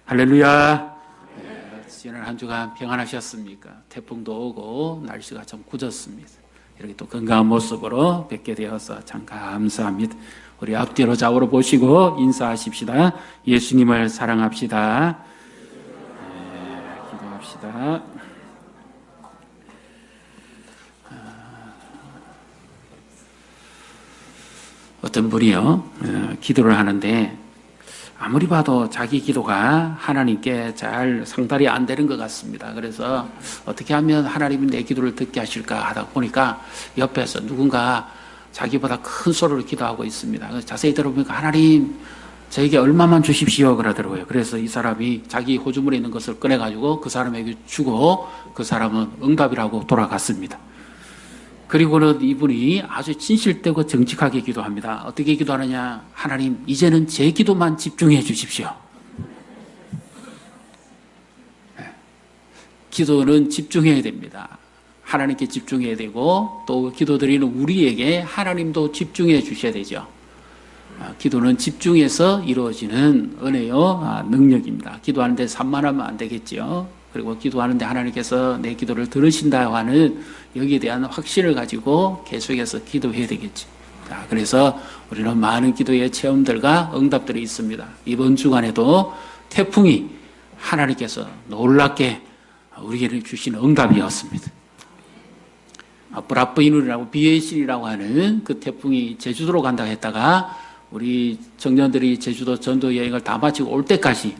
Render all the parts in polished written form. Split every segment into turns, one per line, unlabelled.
할렐루야. 지난 한 주간 평안하셨습니까? 태풍도 오고 날씨가 좀 굳었습니다. 이렇게 또 건강한 모습으로 뵙게 되어서 참 감사합니다. 우리 앞뒤로 좌우로 보시고 인사하십시다. 예수님을 사랑합시다. 기도합시다. 어떤 분이요, 기도를 하는데 아무리 봐도 자기 기도가 하나님께 잘 상달이 안 되는 것 같습니다. 그래서 어떻게 하면 하나님이 내 기도를 듣게 하실까 하다 보니까 옆에서 누군가 자기보다 큰 소리로 기도하고 있습니다. 그래서 자세히 들어보니까 하나님 저에게 얼마만 주십시오 그러더라고요. 그래서 이 사람이 자기 호주머니에 있는 것을 꺼내가지고 그 사람에게 주고 그 사람은 응답이라고 돌아갔습니다. 그리고는 이분이 아주 진실되고 정직하게 기도합니다. 어떻게 기도하느냐? 하나님, 이제는 제 기도만 집중해 주십시오. 기도는 집중해야 됩니다. 하나님께 집중해야 되고 또 기도드리는 우리에게 하나님도 집중해 주셔야 되죠. 기도는 집중해서 이루어지는 은혜요 능력입니다. 기도하는데 산만하면 안 되겠죠. 그리고 기도하는데 하나님께서 내 기도를 들으신다고 하는 여기에 대한 확신을 가지고 계속해서 기도해야 되겠지. 자, 그래서 우리는 많은 기도의 체험들과 응답들이 있습니다. 이번 주간에도 태풍이 하나님께서 놀랍게 우리에게 주신 응답이었습니다. 브라프이누리라고 비에이신이라고 하는 그 태풍이 제주도로 간다고 했다가 우리 청년들이 제주도 전도 여행을 다 마치고 올 때까지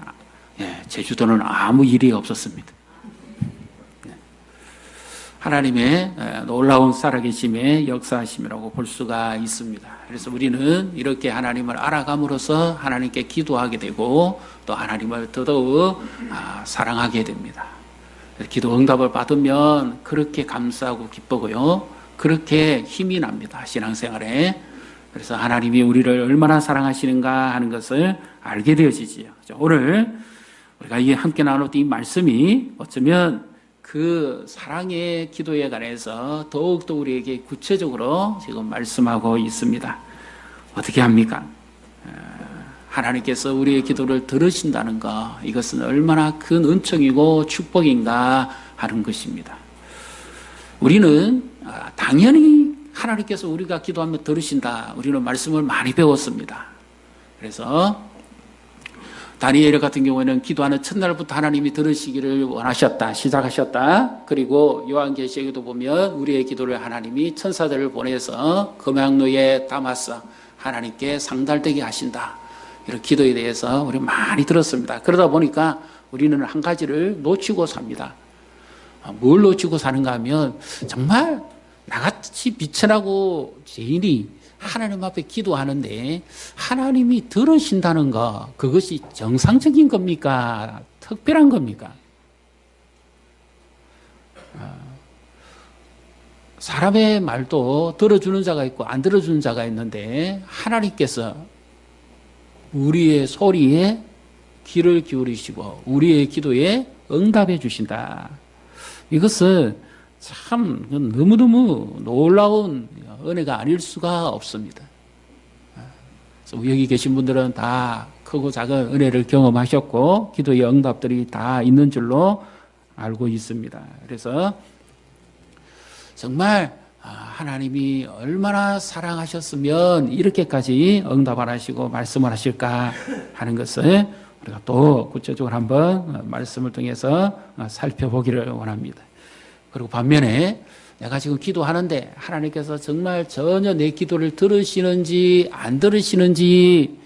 제주도는 아무 일이 없었습니다. 하나님의 놀라운 살아계심의 역사하심이라고 볼 수가 있습니다. 그래서 우리는 이렇게 하나님을 알아감으로써 하나님께 기도하게 되고 또 하나님을 더더욱 사랑하게 됩니다. 기도 응답을 받으면 그렇게 감사하고 기쁘고요. 그렇게 힘이 납니다. 신앙생활에. 그래서 하나님이 우리를 얼마나 사랑하시는가 하는 것을 알게 되어지지요. 오늘 우리가 함께 나눴던 이 말씀이 어쩌면 그 사랑의 기도에 관해서 더욱더 우리에게 구체적으로 지금 말씀하고 있습니다. 어떻게 합니까? 하나님께서 우리의 기도를 들으신다는 것, 이것은 얼마나 큰 은총이고 축복인가 하는 것입니다. 우리는 당연히 하나님께서 우리가 기도하면 들으신다. 우리는 말씀을 많이 배웠습니다. 그래서 다니엘 같은 경우에는 기도하는 첫날부터 하나님이 들으시기를 원하셨다, 시작하셨다. 그리고 요한계시록에도 보면 우리의 기도를 하나님이 천사들을 보내서 금양로에 담아서 하나님께 상달되게 하신다. 이런 기도에 대해서 우리 많이 들었습니다. 그러다 보니까 우리는 한 가지를 놓치고 삽니다. 뭘 놓치고 사는가 하면 정말 나같이 비천하고 죄인이 하나님 앞에 기도하는데 하나님이 들으신다는 것, 그것이 정상적인 겁니까? 특별한 겁니까? 사람의 말도 들어주는 자가 있고 안 들어주는 자가 있는데 하나님께서 우리의 소리에 귀를 기울이시고 우리의 기도에 응답해 주신다. 이것은 참 너무너무 놀라운 은혜가 아닐 수가 없습니다. 그래서 여기 계신 분들은 다 크고 작은 은혜를 경험하셨고 기도의 응답들이 다 있는 줄로 알고 있습니다. 그래서 정말 하나님이 얼마나 사랑하셨으면 이렇게까지 응답을 하시고 말씀을 하실까 하는 것을 우리가 또 구체적으로 한번 말씀을 통해서 살펴보기를 원합니다. 그리고 반면에 내가 지금 기도하는데 하나님께서 정말 전혀 내 기도를 들으시는지 안 들으시는지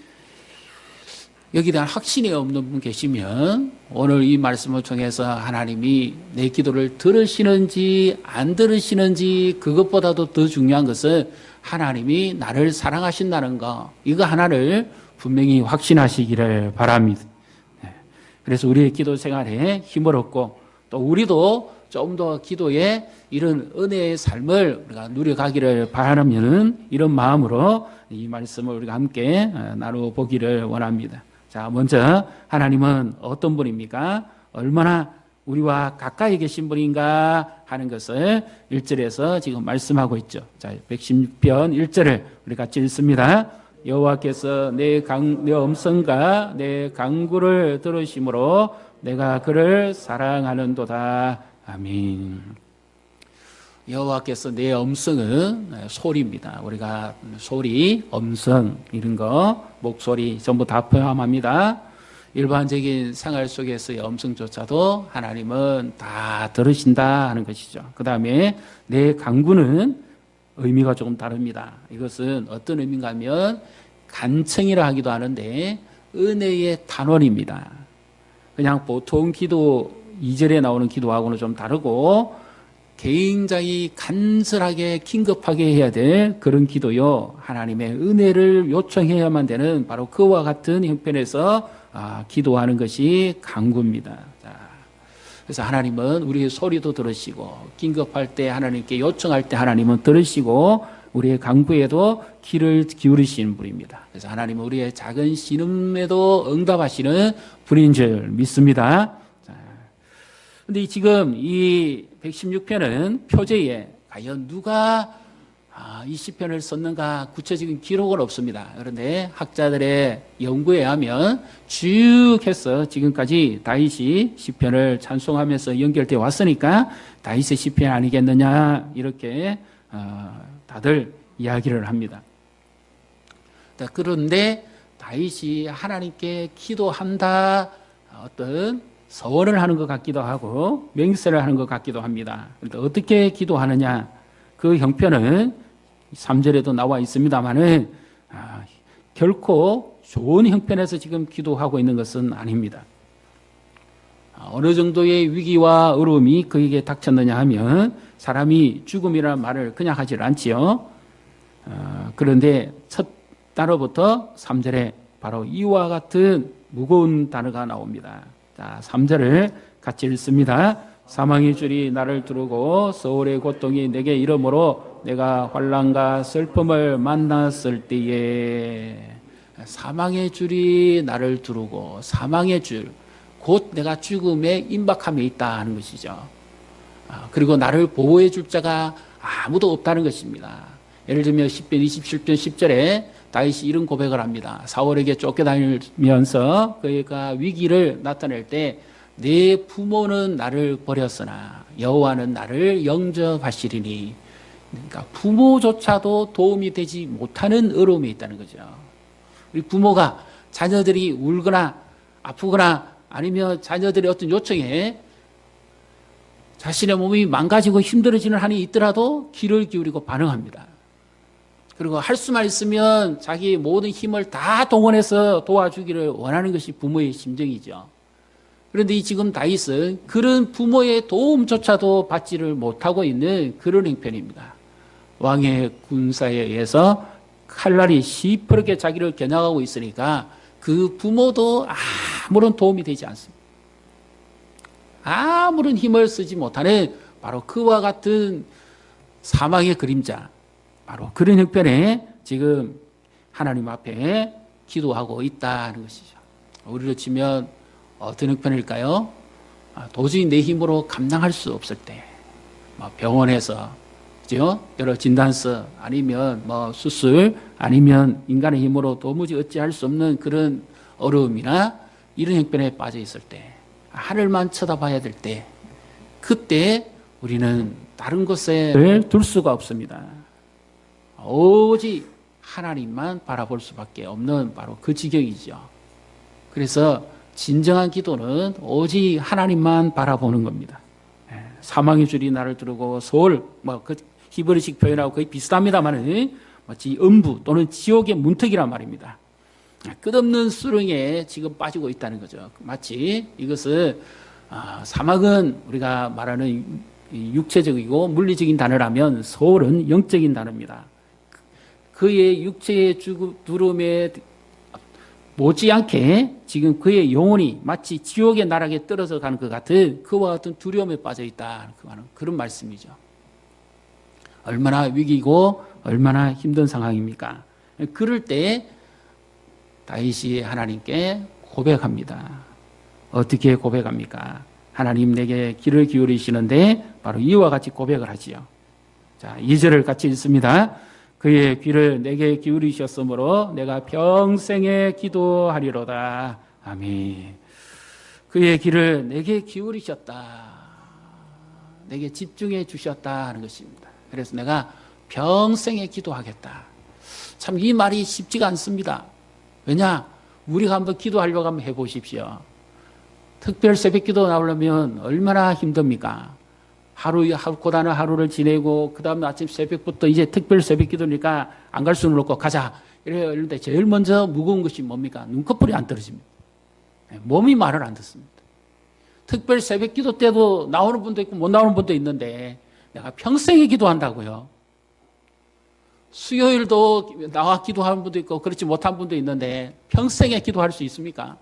여기에 대한 확신이 없는 분 계시면 오늘 이 말씀을 통해서 하나님이 내 기도를 들으시는지 안 들으시는지 그것보다도 더 중요한 것은 하나님이 나를 사랑하신다는 거, 이거 하나를 분명히 확신하시기를 바랍니다. 그래서 우리의 기도 생활에 힘을 얻고 또 우리도 좀 더 기도에 이런 은혜의 삶을 우리가 누려가기를 바라면 이런 마음으로 이 말씀을 우리가 함께 나눠보기를 원합니다. 자, 먼저 하나님은 어떤 분입니까? 얼마나 우리와 가까이 계신 분인가 하는 것을 1절에서 지금 말씀하고 있죠. 자, 110편 1절을 우리 같이 읽습니다. 여호와께서 내 음성과 내 간구를 들으심으로 내가 그를 사랑하는도다. 아멘. 여호와께서 내 음성은 소리입니다. 우리가 소리, 음성 이런 거, 목소리 전부 다 포함합니다. 일반적인 생활 속에서의 음성조차도 하나님은 다 들으신다 하는 것이죠. 그 다음에 내 간구는 의미가 조금 다릅니다. 이것은 어떤 의미인가 하면 간청이라 하기도 하는데 은혜의 단원입니다. 그냥 보통 기도 2절에 나오는 기도하고는 좀 다르고 굉장히 간절하게 긴급하게 해야 될 그런 기도요. 하나님의 은혜를 요청해야만 되는 바로 그와 같은 형편에서 기도하는 것이 간구입니다. 그래서 하나님은 우리의 소리도 들으시고 긴급할 때 하나님께 요청할 때 하나님은 들으시고 우리의 간구에도 귀를 기울이시는 분입니다. 그래서 하나님은 우리의 작은 신음에도 응답하시는 분인 줄 믿습니다. 그런데 지금 이 116편은 표제에 과연 누가 이 시편을 썼는가 구체적인 기록은 없습니다. 그런데 학자들의 연구에 의하면 쭉 해서 지금까지 다윗이 시편을 찬송하면서 연결되어 왔으니까 다윗의 시편 아니겠느냐 이렇게 다들 이야기를 합니다. 그런데 다윗이 하나님께 기도한다 어떤 서원을 하는 것 같기도 하고 맹세를 하는 것 같기도 합니다. 그런데 어떻게 기도하느냐 그 형편은 3절에도 나와 있습니다만은 결코 좋은 형편에서 지금 기도하고 있는 것은 아닙니다. 어느 정도의 위기와 어려움이 그에게 닥쳤느냐 하면 사람이 죽음이라는 말을 그냥 하질 않지요. 그런데 첫 단어부터 3절에 바로 이와 같은 무거운 단어가 나옵니다. 자, 3절을 같이 읽습니다. 사망의 줄이 나를 두르고 서울의 고통이 내게 이르므로 내가 환난과 슬픔을 만났을 때에 사망의 줄이 나를 두르고 사망의 줄, 곧 내가 죽음에 임박함에 있다 하는 것이죠. 그리고 나를 보호해 줄 자가 아무도 없다는 것입니다. 예를 들면 10편 27편 10절에 다윗이 이런 고백을 합니다. 사울에게 쫓겨다니면서 그가 위기를 나타낼 때 내 부모는 나를 버렸으나 여호와는 나를 영접하시리니 그러니까 부모조차도 도움이 되지 못하는 어려움이 있다는 거죠. 우리 부모가 자녀들이 울거나 아프거나 아니면 자녀들의 어떤 요청에 자신의 몸이 망가지고 힘들어지는 한이 있더라도 귀를 기울이고 반응합니다. 그리고 할 수만 있으면 자기 모든 힘을 다 동원해서 도와주기를 원하는 것이 부모의 심정이죠. 그런데 지금 다윗은 그런 부모의 도움조차도 받지를 못하고 있는 그런 형편입니다. 왕의 군사에 의해서 칼날이 시퍼렇게 자기를 겨냥하고 있으니까 그 부모도 아무런 도움이 되지 않습니다. 아무런 힘을 쓰지 못하는 바로 그와 같은 사망의 그림자, 바로 그런 형편에 지금 하나님 앞에 기도하고 있다는 것이죠. 우리로 치면 어떤 형편일까요? 도저히 내 힘으로 감당할 수 없을 때, 병원에서, 그죠? 여러 진단서, 아니면 수술, 아니면 인간의 힘으로 도무지 어찌할 수 없는 그런 어려움이나 이런 형편에 빠져 있을 때, 하늘만 쳐다봐야 될 때, 그때 우리는 다른 것에 둘 수가 없습니다. 오직 하나님만 바라볼 수밖에 없는 바로 그 지경이죠. 그래서 진정한 기도는 오직 하나님만 바라보는 겁니다. 사망의 줄이 나를 두르고 소울, 그 히브리식 표현하고 거의 비슷합니다만 마치 음부 또는 지옥의 문턱이란 말입니다. 끝없는 수렁에 지금 빠지고 있다는 거죠. 마치 이것은 사막은 우리가 말하는 육체적이고 물리적인 단어라면 소울은 영적인 단어입니다. 그의 육체의 두름에 못지않게 지금 그의 영혼이 마치 지옥의 나락에 떨어져 가는 것 같은 그와 같은 두려움에 빠져 있다. 그런 말씀이죠. 얼마나 위기고 얼마나 힘든 상황입니까? 그럴 때 다윗이 하나님께 고백합니다. 어떻게 고백합니까? 하나님 내게 귀를 기울이시는데 바로 이와 같이 고백을 하지요. 자, 2절을 같이 읽습니다. 그의 귀를 내게 기울이셨으므로 내가 평생에 기도하리로다. 아멘. 그의 귀를 내게 기울이셨다. 내게 집중해 주셨다 하는 것입니다. 그래서 내가 평생에 기도하겠다. 참 이 말이 쉽지가 않습니다. 왜냐? 우리가 한번 기도하려고 한번 해보십시오. 특별 새벽기도 나오려면 얼마나 힘듭니까? 하루보다는 하루를 지내고 그 다음 아침 새벽부터 이제 특별 새벽기도니까 안 갈 수는 없고 가자. 이런데 제일 먼저 무거운 것이 뭡니까? 눈꺼풀이 안 떨어집니다. 몸이 말을 안 듣습니다. 특별 새벽기도 때도 나오는 분도 있고 못 나오는 분도 있는데 내가 평생에 기도한다고요. 수요일도 나와 기도하는 분도 있고 그렇지 못한 분도 있는데 평생에 기도할 수 있습니까?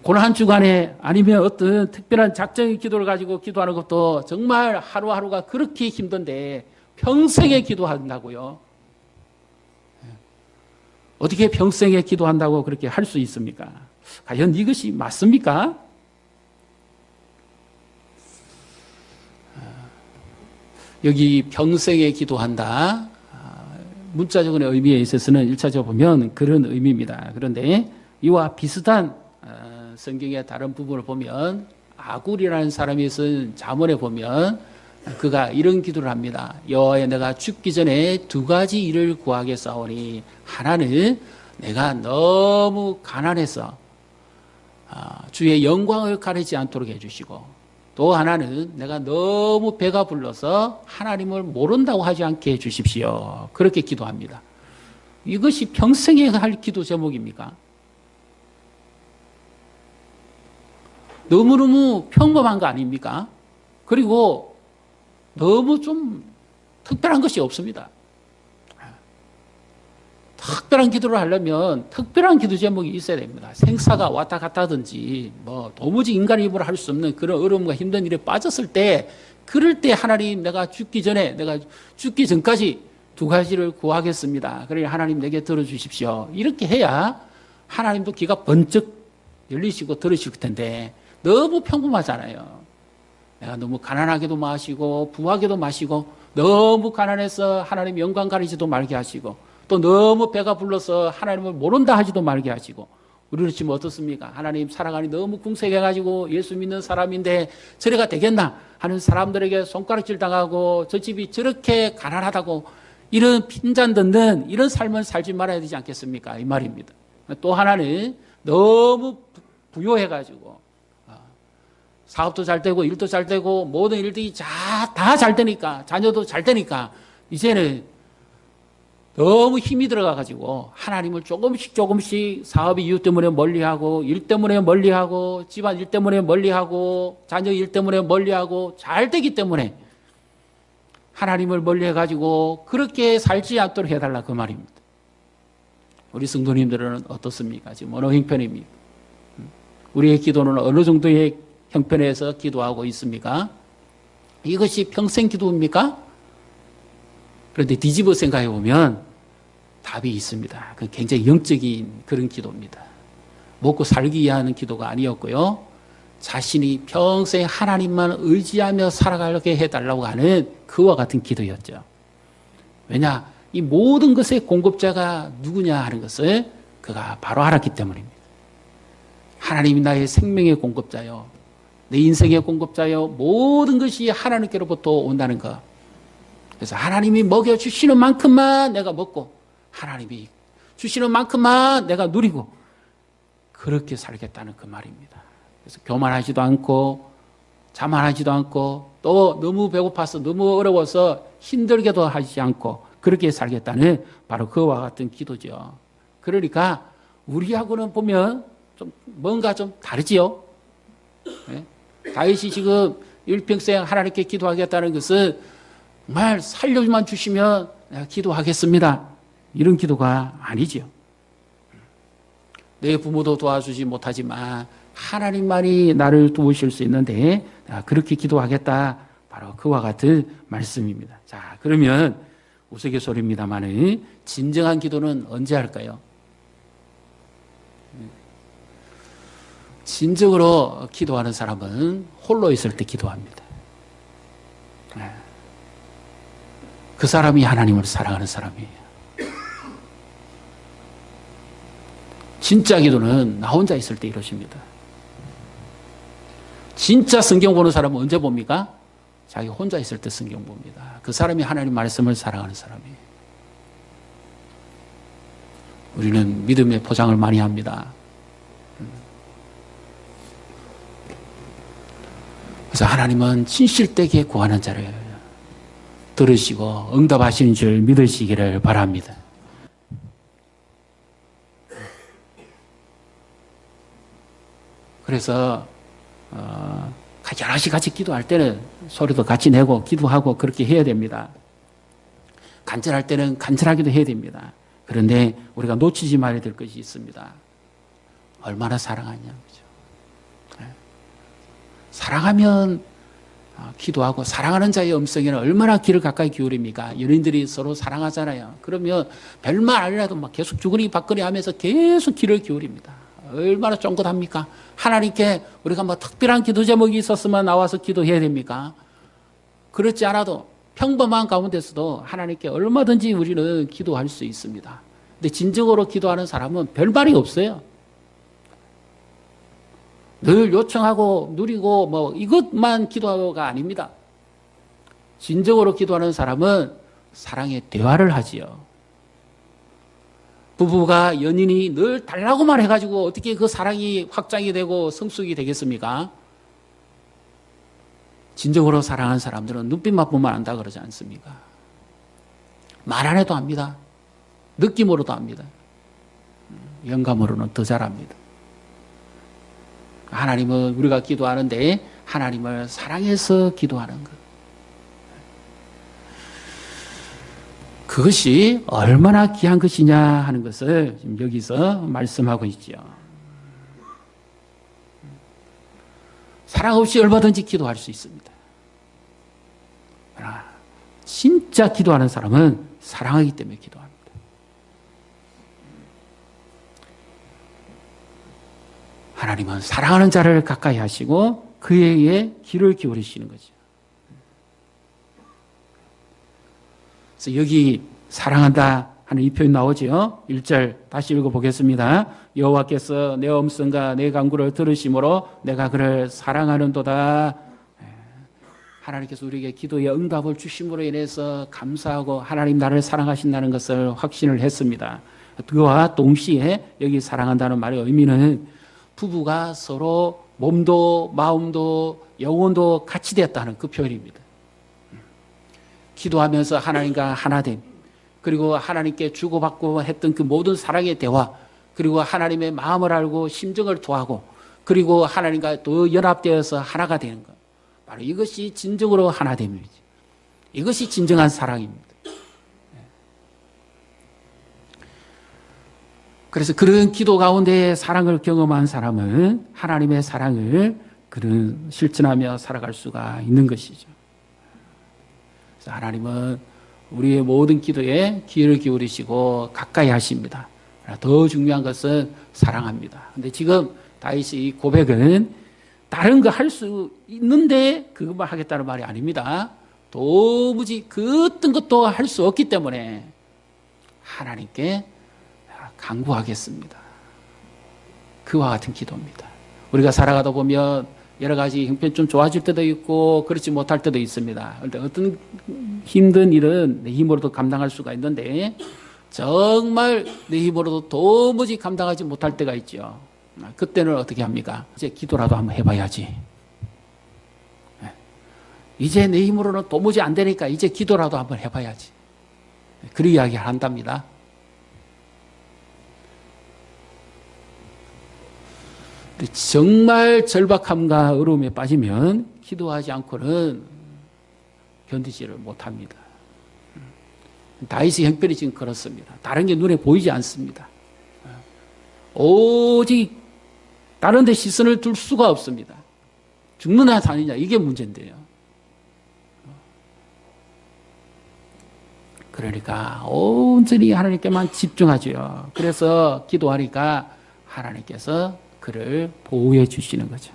고난 주간에 아니면 어떤 특별한 작정의 기도를 가지고 기도하는 것도 정말 하루하루가 그렇게 힘든데 평생에 기도한다고요. 어떻게 평생에 기도한다고 그렇게 할 수 있습니까? 과연 이것이 맞습니까? 여기 평생에 기도한다. 문자적인 의미에 있어서는 1차적으로 보면 그런 의미입니다. 그런데 이와 비슷한 성경의 다른 부분을 보면 아굴이라는 사람이 쓴 잠언에 보면 그가 이런 기도를 합니다. 여호와여 내가 죽기 전에 두 가지 일을 구하겠사오니 하나는 내가 너무 가난해서 주의 영광을 가리지 않도록 해주시고 또 하나는 내가 너무 배가 불러서 하나님을 모른다고 하지 않게 해주십시오. 그렇게 기도합니다. 이것이 평생에 할 기도 제목입니까? 너무너무 평범한 거 아닙니까? 그리고 너무 좀 특별한 것이 없습니다. 특별한 기도를 하려면 특별한 기도 제목이 있어야 됩니다. 생사가 왔다 갔다 하든지 도무지 인간의 힘으로 할 수 없는 그런 어려움과 힘든 일에 빠졌을 때 그럴 때 하나님 내가 죽기 전까지 두 가지를 구하겠습니다. 그러니 하나님 내게 들어주십시오. 이렇게 해야 하나님도 귀가 번쩍 열리시고 들으실 텐데 너무 평범하잖아요. 내가 너무 가난하게도 마시고 부하게도 마시고 너무 가난해서 하나님 영광 가리지도 말게 하시고 또 너무 배가 불러서 하나님을 모른다 하지도 말게 하시고 우리는 지금 어떻습니까? 하나님 살아가니 너무 궁색해가지고 예수 믿는 사람인데 저래가 되겠나 하는 사람들에게 손가락질 당하고 저 집이 저렇게 가난하다고 이런 핀잔 듣는 이런 삶을 살지 말아야 되지 않겠습니까? 이 말입니다. 또 하나는 너무 부유해가지고 사업도 잘 되고 일도 잘 되고 모든 일들이 다 잘 되니까 자녀도 잘 되니까 이제는 너무 힘이 들어가가지고 하나님을 조금씩 사업의 이유 때문에 멀리하고 일 때문에 멀리하고 집안 일 때문에 멀리하고 자녀 일 때문에 멀리하고 잘 되기 때문에 하나님을 멀리해가지고 그렇게 살지 않도록 해달라 그 말입니다. 우리 성도님들은 어떻습니까? 지금 어느 형편입니까? 우리의 기도는 어느 정도의 형편에서 기도하고 있습니까? 이것이 평생 기도입니까? 그런데 뒤집어 생각해 보면 답이 있습니다. 그 굉장히 영적인 그런 기도입니다. 먹고 살기 위한 기도가 아니었고요. 자신이 평생 하나님만 의지하며 살아가게 해달라고 하는 그와 같은 기도였죠. 왜냐? 이 모든 것의 공급자가 누구냐 하는 것을 그가 바로 알았기 때문입니다. 하나님이 나의 생명의 공급자요. 내 인생의 공급자요. 모든 것이 하나님께로부터 온다는 것. 그래서 하나님이 먹여주시는 만큼만 내가 먹고 하나님이 주시는 만큼만 내가 누리고 그렇게 살겠다는 그 말입니다. 그래서 교만하지도 않고 자만하지도 않고 또 너무 배고파서 너무 어려워서 힘들게도 하지 않고 그렇게 살겠다는 바로 그와 같은 기도죠. 그러니까 우리하고는 보면 좀 뭔가 좀 다르지요. 네? 다윗이 지금 일평생 하나님께 기도하겠다는 것은 정말 살려만 주시면 내가 기도하겠습니다. 이런 기도가 아니죠. 내 부모도 도와주지 못하지만 하나님만이 나를 도우실 수 있는데 내가 그렇게 기도하겠다. 바로 그와 같은 말씀입니다. 자, 그러면 우스갯소리입니다만 진정한 기도는 언제 할까요? 진정으로 기도하는 사람은 홀로 있을 때 기도합니다. 그 사람이 하나님을 사랑하는 사람이에요. 진짜 기도는 나 혼자 있을 때 이루어집니다. 진짜 성경 보는 사람은 언제 봅니까? 자기 혼자 있을 때 성경 봅니다. 그 사람이 하나님 말씀을 사랑하는 사람이에요. 우리는 믿음의 포장을 많이 합니다. 그래서 하나님은 진실되게 구하는 자를 들으시고 응답하시는 줄 믿으시기를 바랍니다. 그래서 여럿이 같이 기도할 때는 소리도 같이 내고 기도하고 그렇게 해야 됩니다. 간절할 때는 간절하기도 해야 됩니다. 그런데 우리가 놓치지 말아야 될 것이 있습니다. 얼마나 사랑하냐. 그죠? 사랑하면 기도하고 사랑하는 자의 음성에는 얼마나 귀를 가까이 기울입니까? 연인들이 서로 사랑하잖아요. 그러면 별말 아니라도 막 계속 주거니 받거니 하면서 계속 귀를 기울입니다. 얼마나 쫑긋합니까? 하나님께 우리가 뭐 특별한 기도 제목이 있었으면 나와서 기도해야 됩니까? 그렇지 않아도 평범한 가운데서도 하나님께 얼마든지 우리는 기도할 수 있습니다. 근데 진정으로 기도하는 사람은 별 말이 없어요. 늘 요청하고 누리고 뭐 이것만 기도가 아닙니다. 진정으로 기도하는 사람은 사랑의 대화를 하지요. 부부가 연인이 늘 달라고만 해가지고 어떻게 그 사랑이 확장이 되고 성숙이 되겠습니까? 진정으로 사랑하는 사람들은 눈빛만 보면 안다 그러지 않습니까? 말 안 해도 압니다. 느낌으로도 압니다. 영감으로는 더 잘합니다. 하나님은 우리가 기도하는데 하나님을 사랑해서 기도하는 것. 그것이 얼마나 귀한 것이냐 하는 것을 지금 여기서 말씀하고 있죠. 사랑 없이 얼마든지 기도할 수 있습니다. 그러나 진짜 기도하는 사람은 사랑하기 때문에 기도합니다. 하나님은 사랑하는 자를 가까이 하시고 그에게 귀를 기울이시는 거죠. 그래서 여기 사랑한다 하는 이 표현 나오죠. 1절 다시 읽어보겠습니다. 여호와께서 내 음성과 내 간구를 들으심으로 내가 그를 사랑하는도다. 하나님께서 우리에게 기도의 응답을 주심으로 인해서 감사하고 하나님 나를 사랑하신다는 것을 확신을 했습니다. 그와 동시에 여기 사랑한다는 말의 의미는 부부가 서로 몸도 마음도 영혼도 같이 됐다는 그 표현입니다. 기도하면서 하나님과 하나됨, 그리고 하나님께 주고받고 했던 그 모든 사랑의 대화, 그리고 하나님의 마음을 알고 심정을 토하고, 그리고 하나님과 또 연합되어서 하나가 되는 것. 바로 이것이 진정으로 하나됨이지. 이것이 진정한 사랑입니다. 그래서 그런 기도 가운데 사랑을 경험한 사람은 하나님의 사랑을 그는 실천하며 살아갈 수가 있는 것이죠. 그래서 하나님은 우리의 모든 기도에 귀를 기울이시고 가까이 하십니다. 더 중요한 것은 사랑합니다. 근데 지금 다윗의 이 고백은 다른 거 할 수 있는데 그것만 하겠다는 말이 아닙니다. 도무지 그 어떤 것도 할 수 없기 때문에 하나님께 간구하겠습니다. 그와 같은 기도입니다. 우리가 살아가다 보면 여러 가지 형편 좀 좋아질 때도 있고 그렇지 못할 때도 있습니다. 그런데 어떤 힘든 일은 내 힘으로도 감당할 수가 있는데 정말 내 힘으로도 도무지 감당하지 못할 때가 있죠. 그때는 어떻게 합니까? 이제 기도라도 한번 해봐야지. 이제 내 힘으로는 도무지 안 되니까 이제 기도라도 한번 해봐야지. 그런 이야기를 한답니다. 정말 절박함과 어려움에 빠지면 기도하지 않고는 견디지를 못합니다. 다윗의 형편이 지금 그렇습니다. 다른 게 눈에 보이지 않습니다. 오직 다른 데 시선을 둘 수가 없습니다. 죽느냐 사느냐 이게 문제인데요. 그러니까 온전히 하나님께만 집중하죠. 그래서 기도하니까 하나님께서 그를 보호해 주시는 거죠.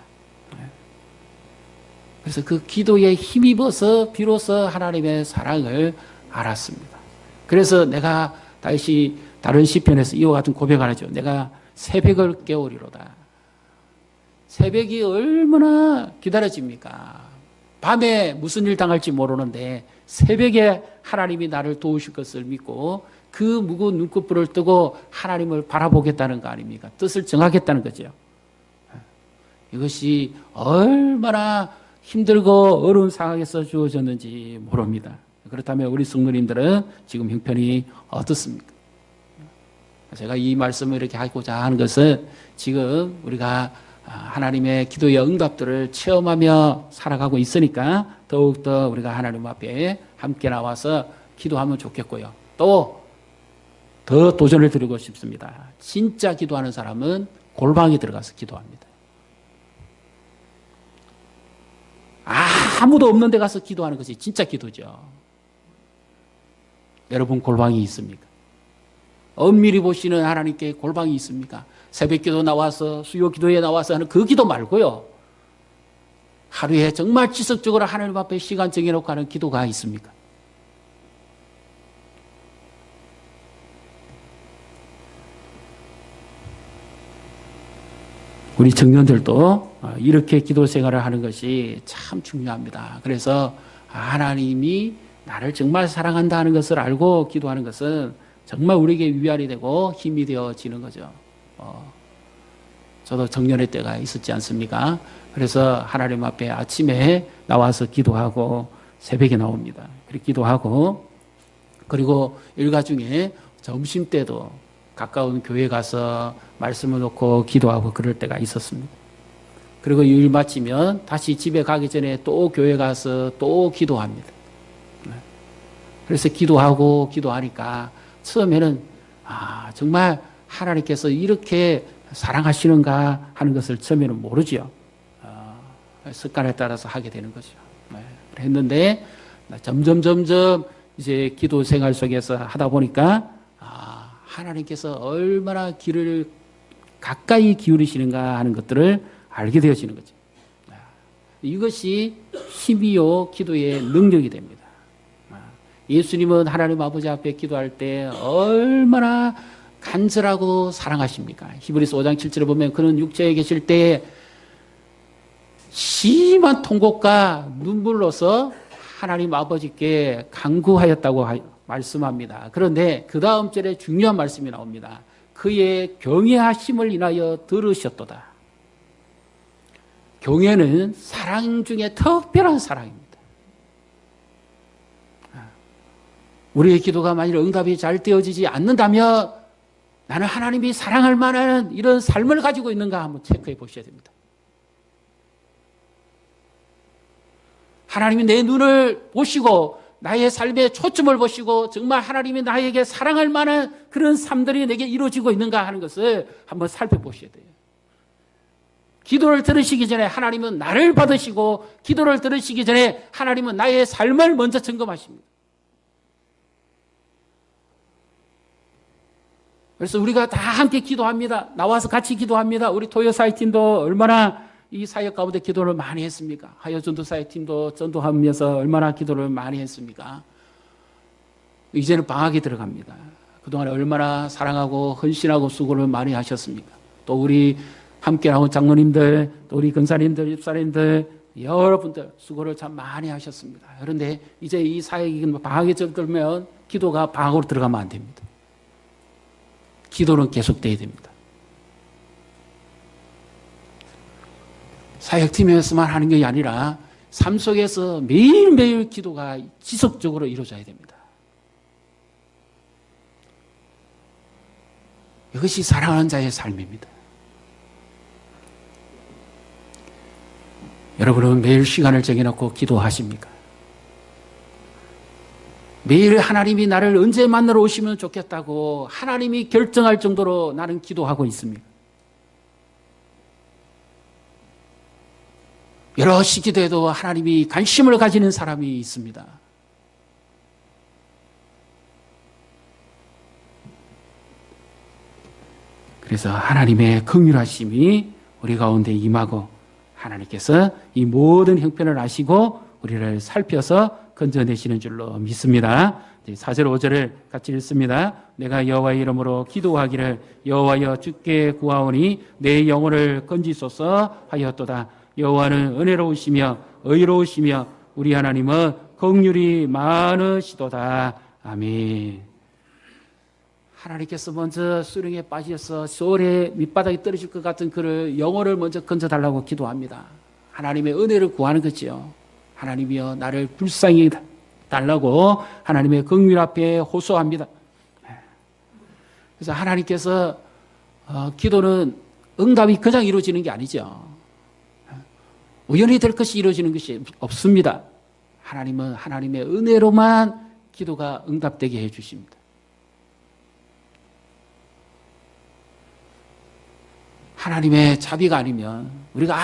그래서 그 기도에 힘입어서 비로소 하나님의 사랑을 알았습니다. 그래서 내가 다시 다른 시편에서 이와 같은 고백을 하죠. 내가 새벽을 깨우리로다. 새벽이 얼마나 기다려집니까? 밤에 무슨 일 당할지 모르는데 새벽에 하나님이 나를 도우실 것을 믿고 그 무거운 눈꺼풀을 뜨고 하나님을 바라보겠다는 거 아닙니까? 뜻을 정하겠다는 거죠. 이것이 얼마나 힘들고 어려운 상황에서 주어졌는지 모릅니다. 그렇다면 우리 성도님들은 지금 형편이 어떻습니까? 제가 이 말씀을 이렇게 하고자 하는 것은 지금 우리가 하나님의 기도의 응답들을 체험하며 살아가고 있으니까 더욱더 우리가 하나님 앞에 함께 나와서 기도하면 좋겠고요. 또 더 도전을 드리고 싶습니다. 진짜 기도하는 사람은 골방에 들어가서 기도합니다. 아무도 없는 데 가서 기도하는 것이 진짜 기도죠. 여러분 골방이 있습니까? 엄밀히 보시는 하나님께 골방이 있습니까? 새벽 기도 나와서 수요 기도에 나와서 하는 그 기도 말고요. 하루에 정말 지속적으로 하나님 앞에 시간 정해놓고 하는 기도가 있습니까? 우리 청년들도 이렇게 기도 생활을 하는 것이 참 중요합니다. 그래서 하나님이 나를 정말 사랑한다는 것을 알고 기도하는 것은 정말 우리에게 위안이 되고 힘이 되어지는 거죠. 저도 청년의 때가 있었지 않습니까? 그래서 하나님 앞에 아침에 나와서 기도하고 새벽에 나옵니다. 그렇게 기도하고 그리고 일과 중에 점심 때도 가까운 교회 가서 말씀을 놓고 기도하고 그럴 때가 있었습니다. 그리고 일 마치면 다시 집에 가기 전에 또 교회 가서 또 기도합니다. 그래서 기도하고 기도하니까 처음에는 정말 하나님께서 이렇게 사랑하시는가 하는 것을 처음에는 모르죠. 습관에 따라서 하게 되는 거죠. 했는데 점점 이제 기도 생활 속에서 하다 보니까 하나님께서 얼마나 귀를 가까이 기울이시는가 하는 것들을 알게 되어지는 거죠. 이것이 힘이요 기도의 능력이 됩니다. 예수님은 하나님 아버지 앞에 기도할 때 얼마나 간절하고 사랑하십니까? 히브리서 5장 7절에 보면 그는 육체에 계실 때 심한 통곡과 눈물로서 하나님 아버지께 간구하였다고 말씀합니다. 그런데 그 다음 절에 중요한 말씀이 나옵니다. 그의 경외하심을 인하여 들으셨도다. 경외는 사랑 중에 특별한 사랑입니다. 우리의 기도가 만일 응답이 잘 되어지지 않는다면 나는 하나님이 사랑할 만한 이런 삶을 가지고 있는가 한번 체크해 보셔야 됩니다. 하나님이 내 눈을 보시고 나의 삶에 초점을 보시고 정말 하나님이 나에게 사랑할 만한 그런 삶들이 내게 이루어지고 있는가 하는 것을 한번 살펴보셔야 돼요. 기도를 들으시기 전에 하나님은 나를 받으시고 기도를 들으시기 전에 하나님은 나의 삶을 먼저 점검하십니다. 그래서 우리가 다 함께 기도합니다. 나와서 같이 기도합니다. 우리 토요사역팀도 얼마나 이 사역 가운데 기도를 많이 했습니까? 하여전도사역팀도 전도하면서 얼마나 기도를 많이 했습니까? 이제는 방학에 들어갑니다. 그동안에 얼마나 사랑하고 헌신하고 수고를 많이 하셨습니까? 또 우리 함께 나온 장로님들, 또 우리 권사님들, 집사님들, 여러분들 수고를 참 많이 하셨습니다. 그런데 이제 이 사역이 방학에 들면 기도가 방학으로 들어가면 안 됩니다. 기도는 계속돼야 됩니다. 사역팀에서만 하는 게 아니라 삶 속에서 매일매일 기도가 지속적으로 이루어져야 됩니다. 이것이 사랑하는 자의 삶입니다. 여러분은 매일 시간을 정해놓고 기도하십니까? 매일 하나님이 나를 언제 만나러 오시면 좋겠다고 하나님이 결정할 정도로 나는 기도하고 있습니다. 여러 시 기도에도 하나님이 관심을 가지는 사람이 있습니다. 그래서 하나님의 긍휼하심이 우리 가운데 임하고 하나님께서 이 모든 형편을 아시고 우리를 살펴서 건져내시는 줄로 믿습니다. 4절 5절을 같이 읽습니다. 내가 여호와의 이름으로 기도하기를 여호와여 주께 구하오니 내 영혼을 건지소서 하였도다. 여호와는 은혜로우시며 의로우시며 우리 하나님은 긍휼이 많으시도다. 아멘. 하나님께서 먼저 수령에 빠져서 소홀의 밑바닥에 떨어질 것 같은 그를 영혼을 먼저 건져달라고 기도합니다. 하나님의 은혜를 구하는 거죠. 하나님이여 나를 불쌍히 달라고 하나님의 긍휼 앞에 호소합니다. 그래서 하나님께서 기도는 응답이 그냥 이루어지는 게 아니죠. 우연히 될 것이 이루어지는 것이 없습니다. 하나님은 하나님의 은혜로만 기도가 응답되게 해주십니다. 하나님의 자비가 아니면 우리가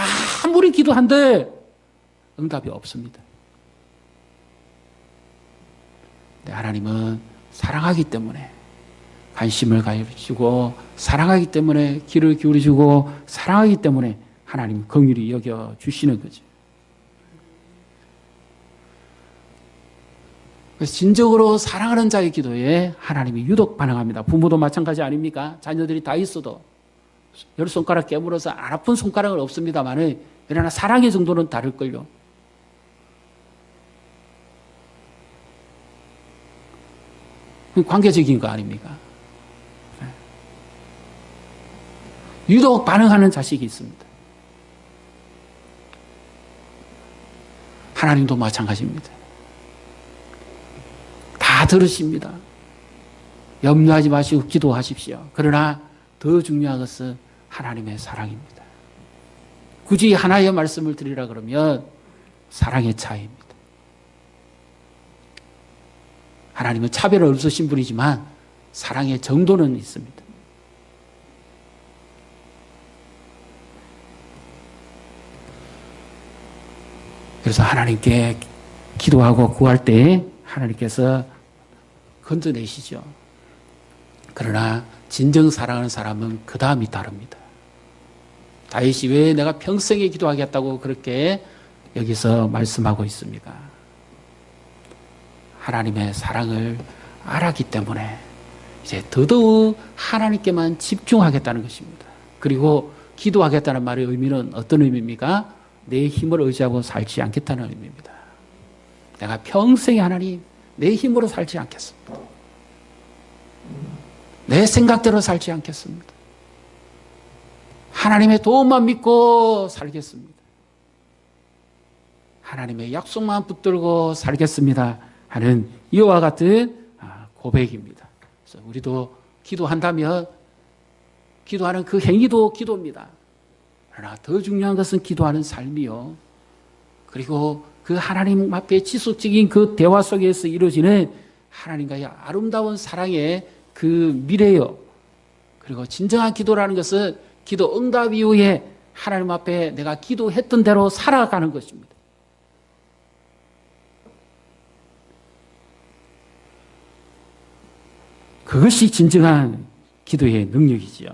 아무리 기도한들 응답이 없습니다. 하나님은 사랑하기 때문에 관심을 가지고 사랑하기 때문에 귀를 기울이시고 사랑하기 때문에 하나님 긍휼히 여겨주시는 거죠. 그래서 진정으로 사랑하는 자의 기도에 하나님이 유독 반응합니다. 부모도 마찬가지 아닙니까? 자녀들이 다 있어도 열 손가락 깨물어서 안 아픈 손가락은 없습니다만 그러나 사랑의 정도는 다를걸요. 관계적인 거 아닙니까? 유독 반응하는 자식이 있습니다. 하나님도 마찬가지입니다. 다 들으십니다. 염려하지 마시고 기도하십시오. 그러나 더 중요한 것은 하나님의 사랑입니다. 굳이 하나의 말씀을 드리라 그러면 사랑의 차이입니다. 하나님은 차별 없으신 분이지만 사랑의 정도는 있습니다. 그래서 하나님께 기도하고 구할 때 하나님께서 건져내시죠. 그러나 진정 사랑하는 사람은 그 다음이 다릅니다. 다윗이 왜 내가 평생에 기도하겠다고 그렇게 여기서 말씀하고 있습니까? 하나님의 사랑을 알았기 때문에 이제 더더욱 하나님께만 집중하겠다는 것입니다. 그리고 기도하겠다는 말의 의미는 어떤 의미입니까? 내 힘을 의지하고 살지 않겠다는 의미입니다. 내가 평생에 하나님 내 힘으로 살지 않겠습니다. 내 생각대로 살지 않겠습니다. 하나님의 도움만 믿고 살겠습니다. 하나님의 약속만 붙들고 살겠습니다 하는 이와 같은 고백입니다. 그래서 우리도 기도한다면 기도하는 그 행위도 기도입니다. 그러나 더 중요한 것은 기도하는 삶이요. 그리고 그 하나님 앞에 지속적인 그 대화 속에서 이루어지는 하나님과의 아름다운 사랑의 그 미래요. 그리고 진정한 기도라는 것은 기도 응답 이후에 하나님 앞에 내가 기도했던 대로 살아가는 것입니다. 그것이 진정한 기도의 능력이지요.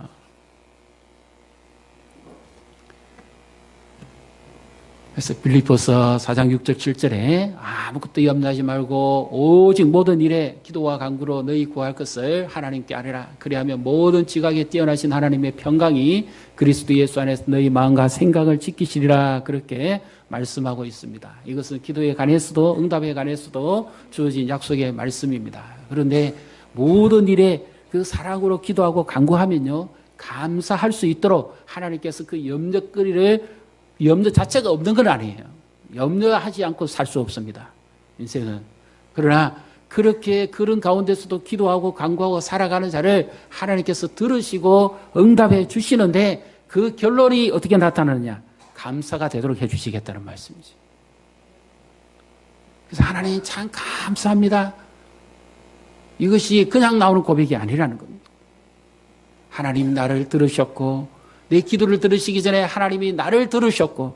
그래서 빌립보서 4장 6절 7절에 아무것도 염려하지 말고 오직 모든 일에 기도와 간구로 너희 구할 것을 하나님께 아뢰라. 그리하면 모든 지각에 뛰어나신 하나님의 평강이 그리스도 예수 안에서 너희 마음과 생각을 지키시리라. 그렇게 말씀하고 있습니다. 이것은 기도에 관해서도 응답에 관해서도 주어진 약속의 말씀입니다. 그런데 모든 일에 그 사랑으로 기도하고 간구하면요 감사할 수 있도록 하나님께서 그 염려 자체가 없는 건 아니에요. 염려하지 않고 살 수 없습니다. 인생은. 그러나 그렇게 그런 가운데서도 기도하고 간구하고 살아가는 자를 하나님께서 들으시고 응답해 주시는데 그 결론이 어떻게 나타나느냐? 감사가 되도록 해 주시겠다는 말씀이죠. 그래서 하나님 참 감사합니다. 이것이 그냥 나오는 고백이 아니라는 겁니다. 하나님 나를 들으셨고 내 기도를 들으시기 전에 하나님이 나를 들으셨고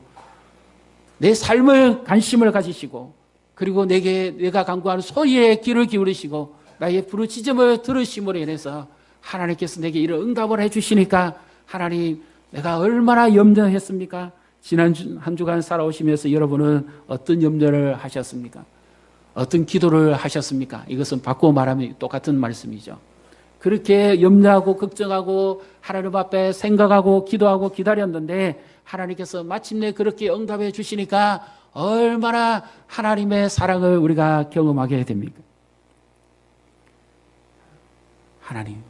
내 삶을 관심을 가지시고 그리고 내가 간구하는 소리에 귀를 기울이시고 나의 부르짖음을 들으심으로 인해서 하나님께서 내게 이런 응답을 해주시니까 하나님 내가 얼마나 염려했습니까? 지난 한 주간 살아오시면서 여러분은 어떤 염려를 하셨습니까? 어떤 기도를 하셨습니까? 이것은 바꾸어 말하면 똑같은 말씀이죠. 그렇게 염려하고 걱정하고 하나님 앞에 생각하고 기도하고 기다렸는데 하나님께서 마침내 그렇게 응답해 주시니까 얼마나 하나님의 사랑을 우리가 경험하게 됩니까? 하나님,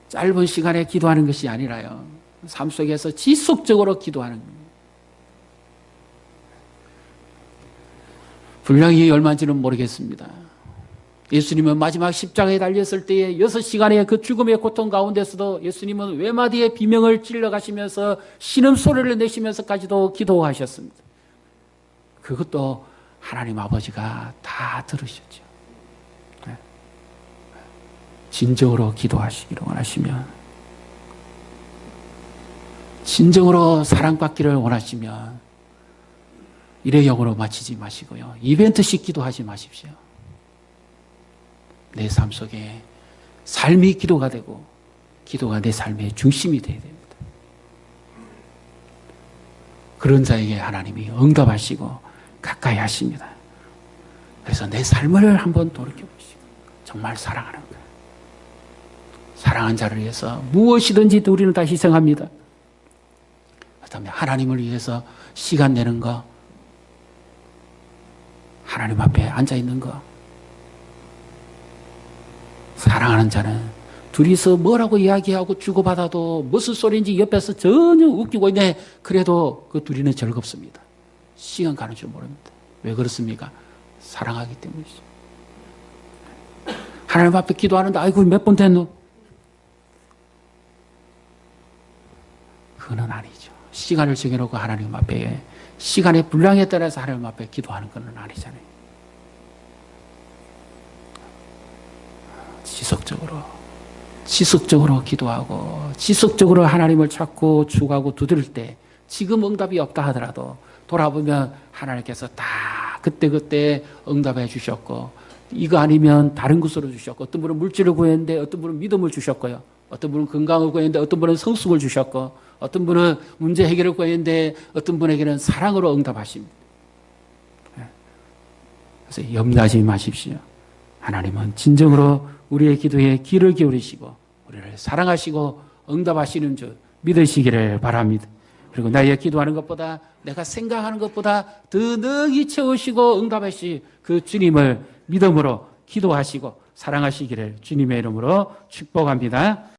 짧은 시간에 기도하는 것이 아니라요. 삶 속에서 지속적으로 기도하는 겁니다. 분량이 얼마인지는 모르겠습니다. 예수님은 마지막 십자가에 달렸을 때에 6시간의 그 죽음의 고통 가운데서도 예수님은 외마디의 비명을 찔러가시면서 신음소리를 내시면서까지도 기도하셨습니다. 그것도 하나님 아버지가 다 들으셨죠. 진정으로 기도하시기를 원하시면, 진정으로 사랑받기를 원하시면 일회용으로 마치지 마시고요. 이벤트식 기도하지 마십시오. 내 삶 속에 삶이 기도가 되고 기도가 내 삶의 중심이 되어야 됩니다. 그런 자에게 하나님이 응답하시고 가까이 하십니다. 그래서 내 삶을 한번 돌이켜보시고 정말 사랑하는 거예요. 사랑한 자를 위해서 무엇이든지 우리는 다 희생합니다. 그다음에 하나님을 위해서 시간 내는 거, 하나님 앞에 앉아있는 거. 사랑하는 자는 둘이서 뭐라고 이야기하고 주고받아도 무슨 소리인지 옆에서 전혀 웃기고 있네. 그래도 그 둘이는 즐겁습니다. 시간 가는 줄 모릅니다. 왜 그렇습니까? 사랑하기 때문이죠. 하나님 앞에 기도하는데 아이고 몇 번 됐노? 그건 아니죠. 시간을 정해놓고 하나님 앞에 시간의 분량에 따라서 하나님 앞에 기도하는 건 아니잖아요. 지속적으로 기도하고 지속적으로 하나님을 찾고 추구하고 두드릴 때 지금 응답이 없다 하더라도 돌아보면 하나님께서 다 그때 응답해 주셨고 이거 아니면 다른 것으로 주셨고 어떤 분은 물질을 구했는데 어떤 분은 믿음을 주셨고요. 어떤 분은 건강을 구했는데 어떤 분은 성숙을 주셨고 어떤 분은 문제 해결을 구했는데 어떤 분에게는 사랑으로 응답하십니다. 그래서 염려하지 마십시오. 하나님은 진정으로 우리의 기도에 귀를 기울이시고 우리를 사랑하시고 응답하시는 줄 믿으시기를 바랍니다. 그리고 나의 기도하는 것보다 내가 생각하는 것보다 더 능히 채우시고 응답하시 그 주님을 믿음으로 기도하시고 사랑하시기를 주님의 이름으로 축복합니다.